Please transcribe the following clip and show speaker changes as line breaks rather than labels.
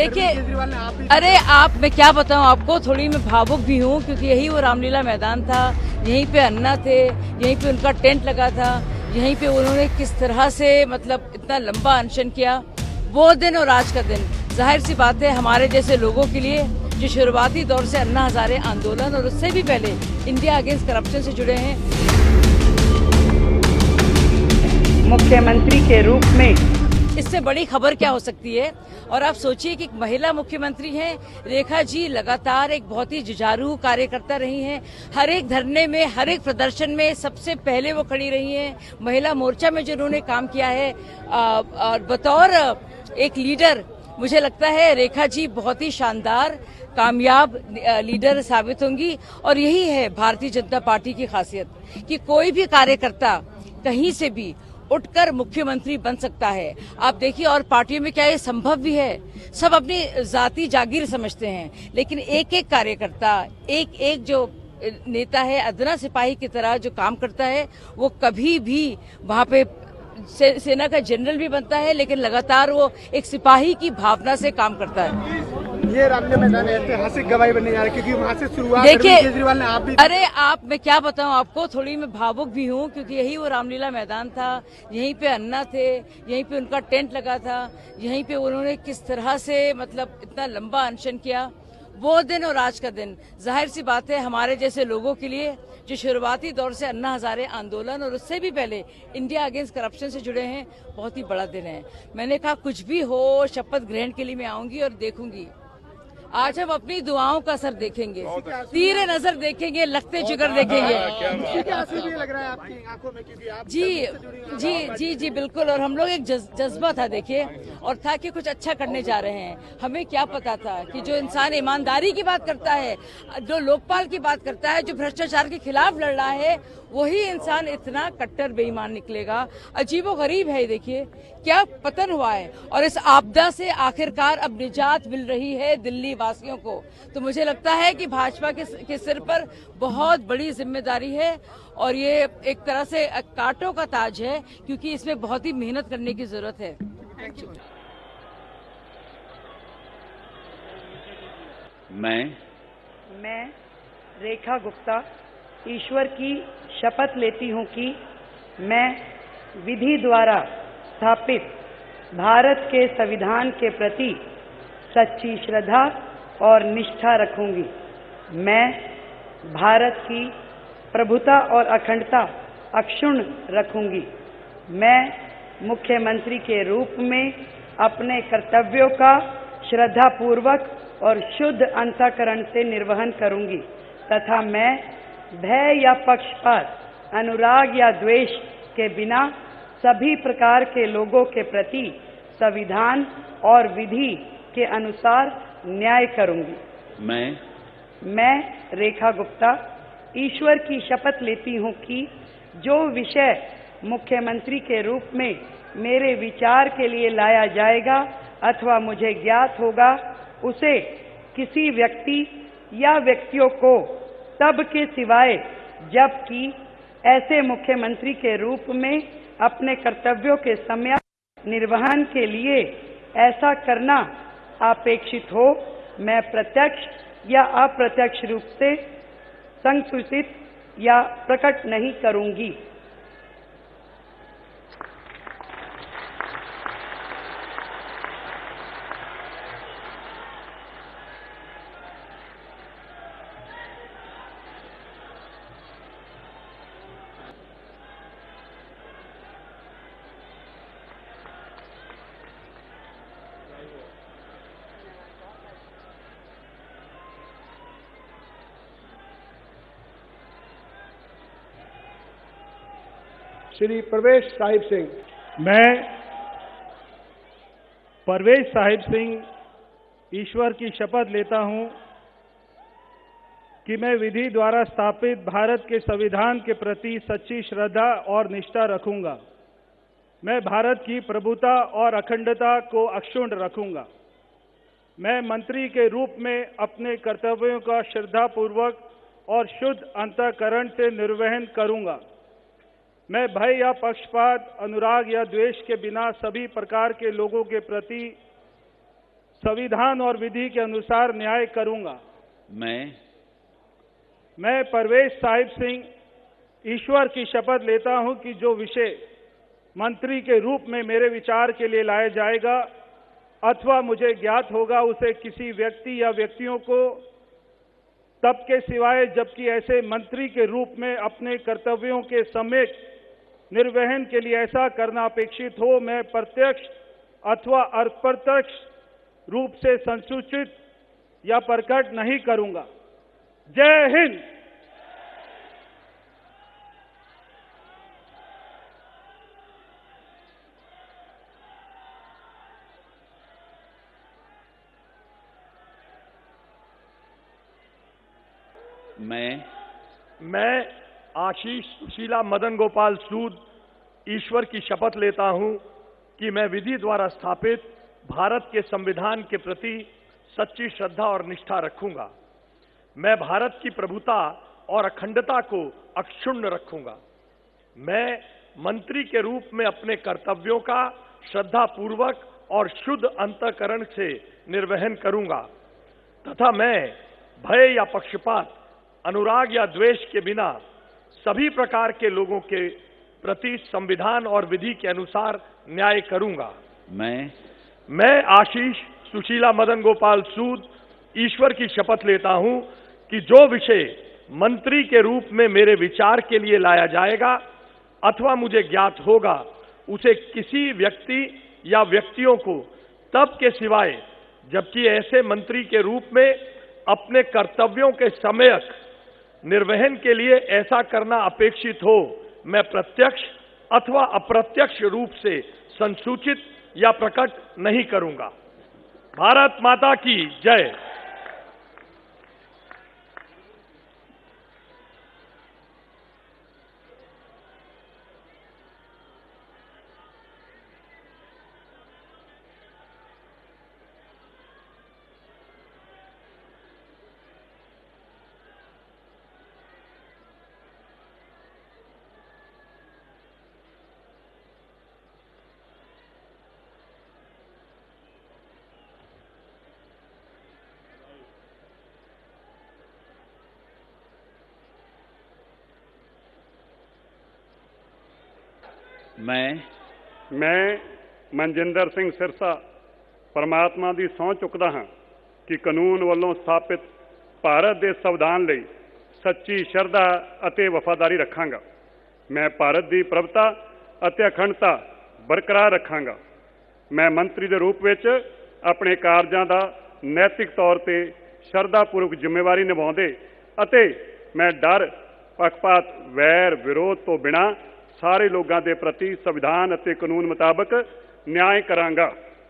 देखिए, अरे आप, मैं क्या बताऊं आपको, थोड़ी मैं भावुक भी हूं क्योंकि यही वो रामलीला मैदान था, यहीं पे अन्ना थे, यहीं पे उनका टेंट लगा था, यहीं पे उन्होंने किस तरह से मतलब इतना लंबा अनशन किया, वो दिन और आज का दिन जाहिर सी बात है हमारे जैसे लोगों के लिए जो शुरुआती दौर से अन्ना हजारे आंदोलन और उससे भी पहले इंडिया अगेंस्ट करप्शन से जुड़े हैं।
मुख्यमंत्री के रूप में
इससे बड़ी खबर क्या हो सकती है। और आप सोचिए कि एक महिला मुख्यमंत्री हैं, रेखा जी लगातार एक बहुत ही जुझारू कार्यकर्ता रही हैं। हर एक धरने में, हर एक प्रदर्शन में सबसे पहले वो खड़ी रही हैं। महिला मोर्चा में जो उन्होंने काम किया है और बतौर एक लीडर, मुझे लगता है रेखा जी बहुत ही शानदार कामयाब लीडर साबित होंगी। और यही है भारतीय जनता पार्टी की खासियत कि कोई भी कार्यकर्ता कहीं से भी उठकर मुख्यमंत्री बन सकता है। आप देखिए, और पार्टियों में क्या ये संभव भी है? सब अपनी जाति जागीर समझते हैं, लेकिन एक एक कार्यकर्ता, एक एक जो नेता है, अदना सिपाही की तरह जो काम करता है, वो कभी भी वहां पे सेना का जनरल भी बनता है, लेकिन लगातार वो एक सिपाही की भावना से काम करता है।
ये रामलीला मैदान ऐतिहासिक गवाही बनने जा रहा है क्योंकि वहाँ से शुरुआत
देखिए,
केजरीवाल ने आप भी।
अरे आप, मैं क्या बताऊं आपको, थोड़ी मैं भावुक भी हूं क्योंकि यही वो रामलीला मैदान था, यहीं पे अन्ना थे, यहीं पे उनका टेंट लगा था, यहीं पे उन्होंने किस तरह से मतलब इतना लंबा अनशन किया, वो दिन और आज का दिन जाहिर सी बात है हमारे जैसे लोगों के लिए जो शुरुआती दौर से अन्ना हजारे आंदोलन और उससे भी पहले इंडिया अगेंस्ट करप्शन से जुड़े हैं, बहुत ही बड़ा दिन है। मैंने कहा कुछ भी हो, शपथ ग्रहण के लिए मैं आऊंगी और देखूंगी। आज हम अपनी दुआओं का असर देखेंगे, तीर नजर देखेंगे, लगते जिगर देखेंगे।
लग रहा है आपकी आंखों में क्योंकि आप
जी बिल्कुल। और हम लोग एक जज्बा था, देखिए, और था कि कुछ अच्छा करने जा रहे हैं। हमें क्या पता था कि जो इंसान ईमानदारी की बात करता है, जो लोकपाल की बात करता है, जो भ्रष्टाचार के खिलाफ लड़ रहा है, वही इंसान इतना कट्टर बेईमान निकलेगा। अजीबोगरीब है, देखिए क्या पतन हुआ है। और इस आपदा से आखिरकार अब निजात मिल रही है दिल्ली वासियों को। तो मुझे लगता है कि भाजपा के सिर पर बहुत बड़ी जिम्मेदारी है और ये एक तरह से कांटों का ताज है क्योंकि इसमें बहुत ही मेहनत करने की जरूरत है।
मैं रेखा गुप्ता ईश्वर की शपथ लेती हूँ कि मैं विधि द्वारा स्थापित भारत के संविधान के प्रति सच्ची श्रद्धा और निष्ठा रखूंगी। मैं भारत की प्रभुता और अखंडता अक्षुण्ण रखूंगी। मैं मुख्यमंत्री के रूप में अपने कर्तव्यों का श्रद्धापूर्वक और शुद्ध अंतःकरण से निर्वहन करूंगी तथा मैं भय या पक्षपात, अनुराग या द्वेष के बिना सभी प्रकार के लोगों के प्रति संविधान और विधि के अनुसार न्याय करूंगी। मैं रेखा गुप्ता ईश्वर की शपथ लेती हूँ कि जो विषय मुख्यमंत्री के रूप में मेरे विचार के लिए लाया जाएगा अथवा मुझे ज्ञात होगा, उसे किसी व्यक्ति या व्यक्तियों को तब के सिवाय जबकि ऐसे मुख्यमंत्री के रूप में अपने कर्तव्यों के समय निर्वहन के लिए ऐसा करना अपेक्षित हो, मैं प्रत्यक्ष या अप्रत्यक्ष रूप से संसूचित या प्रकट नहीं करूंगी।
श्री परवेश साहिब सिंह।
मैं परवेश साहिब सिंह ईश्वर की शपथ लेता हूं कि मैं विधि द्वारा स्थापित भारत के संविधान के प्रति सच्ची श्रद्धा और निष्ठा रखूंगा। मैं भारत की प्रभुता और अखंडता को अक्षुण्ण रखूंगा। मैं मंत्री के रूप में अपने कर्तव्यों का श्रद्धापूर्वक और शुद्ध अंतःकरण से निर्वहन करूंगा। मैं भय या पक्षपात, अनुराग या द्वेष के बिना सभी प्रकार के लोगों के प्रति संविधान और विधि के अनुसार न्याय करूंगा।
मैं
परवेज साहिब सिंह ईश्वर की शपथ लेता हूं कि जो विषय मंत्री के रूप में मेरे विचार के लिए लाया जाएगा अथवा मुझे ज्ञात होगा उसे किसी व्यक्ति या व्यक्तियों को तब के सिवाय जबकि ऐसे मंत्री के रूप में अपने कर्तव्यों के सम्यक निर्वहन के लिए ऐसा करना अपेक्षित हो, मैं प्रत्यक्ष अथवा अप्रत्यक्ष रूप से संसूचित या प्रकट नहीं करूंगा। जय हिंद।
मैं आशीष सुशीला मदन गोपाल सूद ईश्वर की शपथ लेता हूं कि मैं विधि द्वारा स्थापित भारत के संविधान के प्रति सच्ची श्रद्धा और निष्ठा रखूंगा। मैं भारत की प्रभुता और अखंडता को अक्षुण्ण रखूंगा। मैं मंत्री के रूप में अपने कर्तव्यों का श्रद्धापूर्वक और शुद्ध अंतःकरण से निर्वहन करूंगा तथा मैं भय या पक्षपात, अनुराग या द्वेष के बिना सभी प्रकार के लोगों के प्रति संविधान और विधि के अनुसार न्याय करूंगा। मैं आशीष सुशीला मदन गोपाल सूद ईश्वर की शपथ लेता हूं कि जो विषय मंत्री के रूप में मेरे विचार के लिए लाया जाएगा अथवा मुझे ज्ञात होगा उसे किसी व्यक्ति या व्यक्तियों को तब के सिवाय जबकि ऐसे मंत्री के रूप में अपने कर्तव्यों के सम्यक निर्वहन के लिए ऐसा करना अपेक्षित हो, मैं प्रत्यक्ष अथवा अप्रत्यक्ष रूप से संसूचित या प्रकट नहीं करूंगा। भारत माता की जय।
मैं मनजिंदर सिंह सिरसा परमात्मा ਦੀ ਸਹੁੰ ਚੁੱਕਦਾ ਹਾਂ ਕਿ ਕਾਨੂੰਨ ਵੱਲੋਂ ਸਥਾਪਿਤ ਭਾਰਤ ਦੇ ਸੰਵਿਧਾਨ ਲਈ ਸੱਚੀ ਸ਼ਰਧਾ ਅਤੇ ਵਫਾਦਾਰੀ ਰੱਖਾਂਗਾ। ਮੈਂ ਭਾਰਤ ਦੀ ਪ੍ਰਭੁਤਾ ਅਤੇ ਅਖੰਡਤਾ ਬਰਕਰਾਰ ਰੱਖਾਂਗਾ। ਮੈਂ ਮੰਤਰੀ ਦੇ ਰੂਪ ਵਿੱਚ ਆਪਣੇ ਕਾਰਜਾਂ ਦਾ ਨੈਤਿਕ ਤੌਰ ਤੇ ਸ਼ਰਧਾਪੂਰਵਕ ਜ਼ਿੰਮੇਵਾਰੀ ਨਿਭਾਉਂਦੇ ਅਤੇ ਮੈਂ ਡਰ, ਪੱਖਪਾਤ, ਵੈਰ, ਵਿਰੋਧ ਤੋਂ ਬਿਨਾਂ ਸਾਰੇ ਲੋਕਾਂ ਦੇ ਪ੍ਰਤੀ ਸੰਵਿਧਾਨ ਅਤੇ ਕਾਨੂੰਨ ਮੁਤਾਬਕ ਨਿਆਂ ਕਰਾਂਗਾ।